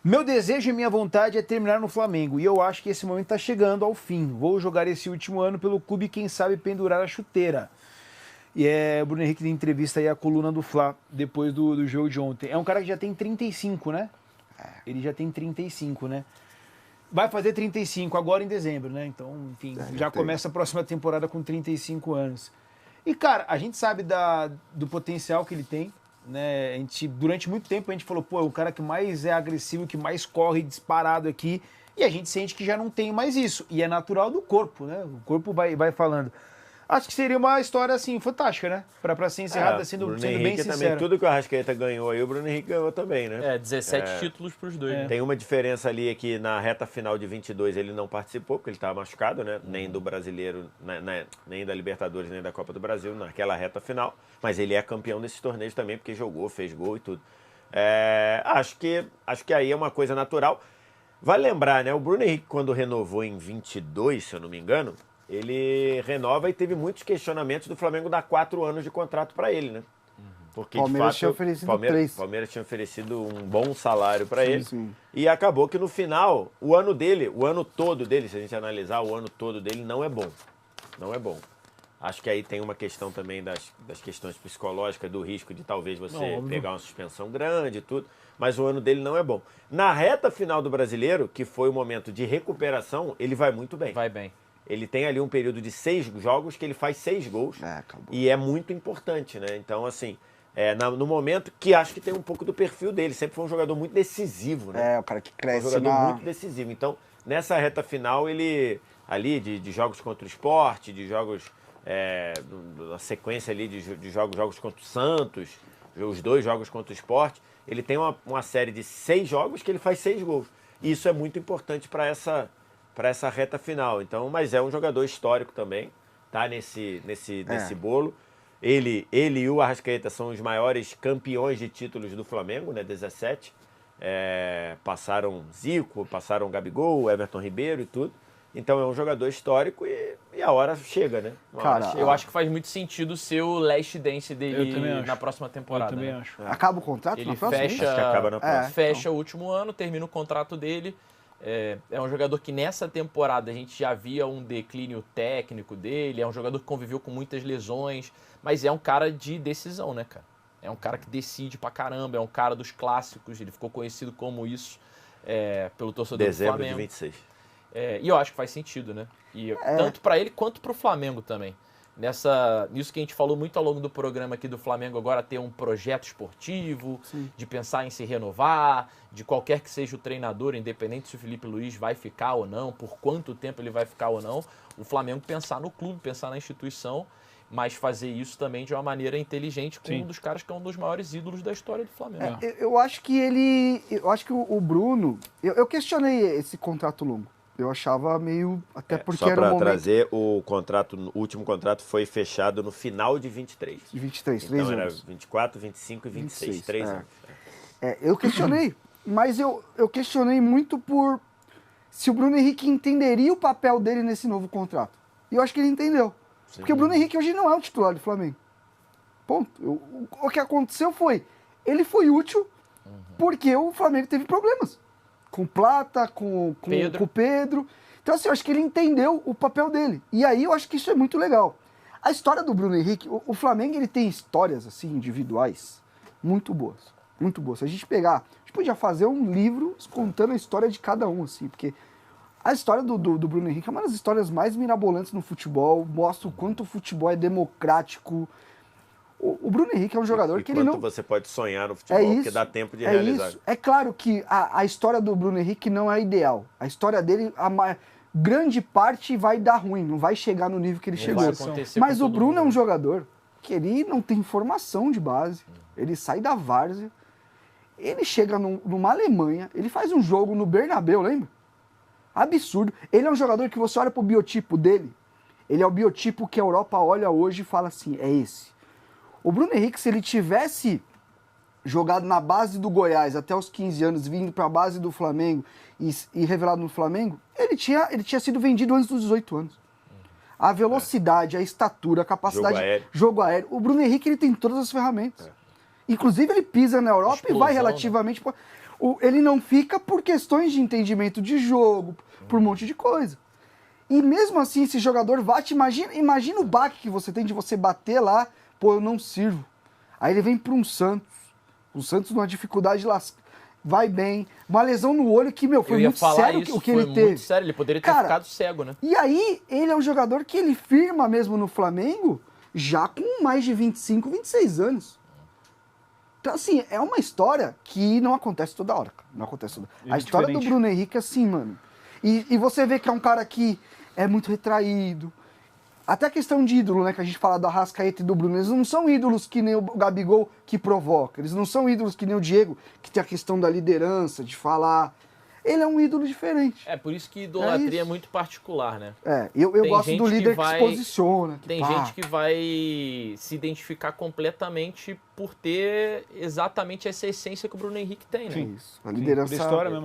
Meu desejo e minha vontade é terminar no Flamengo e eu acho que esse momento está chegando ao fim. Vou jogar esse último ano pelo clube e quem sabe pendurar a chuteira. E o Bruno Henrique de entrevista aí a coluna do Fla depois do jogo de ontem. É um cara que já tem 35, né? Ele já tem 35, né? Vai fazer 35 agora em dezembro, né? Então, enfim, já começa a próxima temporada com 35 anos. E, cara, a gente sabe do potencial que ele tem, né? Durante muito tempo a gente falou, pô, é o cara que mais é agressivo, que mais corre disparado aqui, e a gente sente que já não tem mais isso. E é natural do corpo, né? O corpo vai falando. Acho que seria uma história, assim, fantástica, né? Pra ser encerrada, sendo bem sincero. Também, tudo que o Arrascaeta ganhou aí, o Bruno Henrique ganhou também, né? 17 títulos pros dois. Né? Tem uma diferença ali que na reta final de 22 ele não participou, porque ele estava machucado, né? Nem do Brasileiro, nem da Libertadores, nem da Copa do Brasil, naquela reta final. Mas ele é campeão desses torneios também, porque jogou, fez gol e tudo. Acho que aí é uma coisa natural. Vale lembrar, né? O Bruno Henrique, quando renovou em 22, se eu não me engano, ele renova e teve muitos questionamentos do Flamengo dar 4 anos de contrato para ele, né? Porque, Palmeiras de fato, tinha oferecido 3. Palmeiras tinha oferecido um bom salário para ele. Sim. E acabou que no final, o ano todo dele, se a gente analisar, o ano todo dele não é bom. Não é bom. Acho que aí tem uma questão também das questões psicológicas, do risco de talvez você pegar uma suspensão grande e tudo. Mas o ano dele não é bom. Na reta final do Brasileiro, que foi o momento de recuperação, ele vai muito bem. Vai bem. Ele tem ali um período de 6 jogos que ele faz 6 gols. E é muito importante, né? Então, assim, no momento que acho que tem um pouco do perfil dele. Sempre foi um jogador muito decisivo, né? O cara que cresce. Um jogador muito decisivo. Então, nessa reta final, ele ali de jogos contra o Sport, de jogos, na sequência ali de jogos contra o Santos, os 2 jogos contra o Sport, ele tem uma série de 6 jogos que ele faz 6 gols. E isso é muito importante para essa reta final. Então, mas é um jogador histórico também, tá nesse bolo. Ele e o Arrascaeta são os maiores campeões de títulos do Flamengo, né? 17. Passaram Zico, passaram Gabigol, Everton Ribeiro e tudo. Então é um jogador histórico e a hora chega, né? Eu acho que faz muito sentido ser o last dance dele na próxima temporada. Eu também né? acho. Acaba o contrato Ele na próxima? Acho que acaba na próxima. Fecha o último ano, termina o contrato dele. É um jogador que nessa temporada a gente já via um declínio técnico dele, é um jogador que conviveu com muitas lesões, mas é um cara de decisão, né, cara? É um cara que decide pra caramba, é um cara dos clássicos, ele ficou conhecido como isso pelo torcedor do Flamengo. Dezembro de 26. E eu acho que faz sentido, né? E tanto pra ele quanto pro Flamengo também. Nisso que a gente falou muito ao longo do programa aqui do Flamengo agora, ter um projeto esportivo, de pensar em se renovar, de qualquer que seja o treinador, independente se o Felipe Luiz vai ficar ou não, por quanto tempo ele vai ficar ou não, o Flamengo pensar no clube, pensar na instituição, mas fazer isso também de uma maneira inteligente com um dos caras que é um dos maiores ídolos da história do Flamengo. Eu acho que o Bruno, eu questionei esse contrato longo. Eu achava meio... Até porque só era um momento... trazer, o último contrato foi fechado no final de 23. De 23, então 3 era anos. 24, 25 e 26, 3 anos. Eu questionei, mas eu questionei muito por se o Bruno Henrique entenderia o papel dele nesse novo contrato. E eu acho que ele entendeu. Sim. Porque o Bruno Henrique hoje não é o titular do Flamengo. Ponto. O que aconteceu foi, ele foi útil porque o Flamengo teve problemas. Com Plata, com o Pedro. Então, assim, eu acho que ele entendeu o papel dele. E aí eu acho que isso é muito legal. A história do Bruno Henrique, o Flamengo, ele tem histórias, assim, individuais muito boas. Muito boas. Se a gente pegar, a gente podia fazer um livro contando a história de cada um, assim, porque a história do Bruno Henrique é uma das histórias mais mirabolantes no futebol, mostra o quanto o futebol é democrático. O Bruno Henrique é um jogador que ele não... você pode sonhar no futebol, porque dá tempo de realizar. Isso. É claro que a história do Bruno Henrique não é ideal. A história dele, grande parte vai dar ruim, não vai chegar no nível que ele chegou. Mas o Bruno é um jogador que ele não tem formação de base, ele sai da várzea, ele chega numa Alemanha, ele faz um jogo no Bernabéu, lembra? Absurdo. Ele é um jogador que você olha pro biotipo dele, ele é o biotipo que a Europa olha hoje e fala assim, é esse. O Bruno Henrique, se ele tivesse jogado na base do Goiás até os 15 anos, vindo para a base do Flamengo e revelado no Flamengo, ele tinha sido vendido antes dos 18 anos. A velocidade, a estatura, a capacidade... Jogo aéreo. O Bruno Henrique, ele tem todas as ferramentas. Inclusive, ele pisa na Europa e vai relativamente... Ele não fica por questões de entendimento de jogo, por um monte de coisa. E mesmo assim, esse jogador bate, imagina o baque que você tem de você bater lá, pô, eu não sirvo. Aí ele vem para um Santos. O Santos numa dificuldade vai bem. Uma lesão no olho que, foi muito sério o que ele teve. Foi muito sério, ele poderia ter ficado cego, né? E aí, ele é um jogador que ele firma mesmo no Flamengo já com mais de 25, 26 anos. Então, assim, é uma história que não acontece toda hora, cara. Não acontece toda hora. A história do Bruno Henrique é assim, mano. E você vê que é um cara que é muito retraído. Até a questão de ídolo, né? Que a gente fala do Arrascaeta e do Bruno. Eles não são ídolos que nem o Gabigol que provoca. Eles não são ídolos que nem o Diego, que tem a questão da liderança, de falar. Ele é um ídolo diferente. Por isso que idolatria é muito particular, né? Eu gosto do líder que se posiciona. Tem gente que vai se identificar completamente por ter exatamente essa essência que o Bruno Henrique tem, né? Sim, isso. A liderança. História mesmo.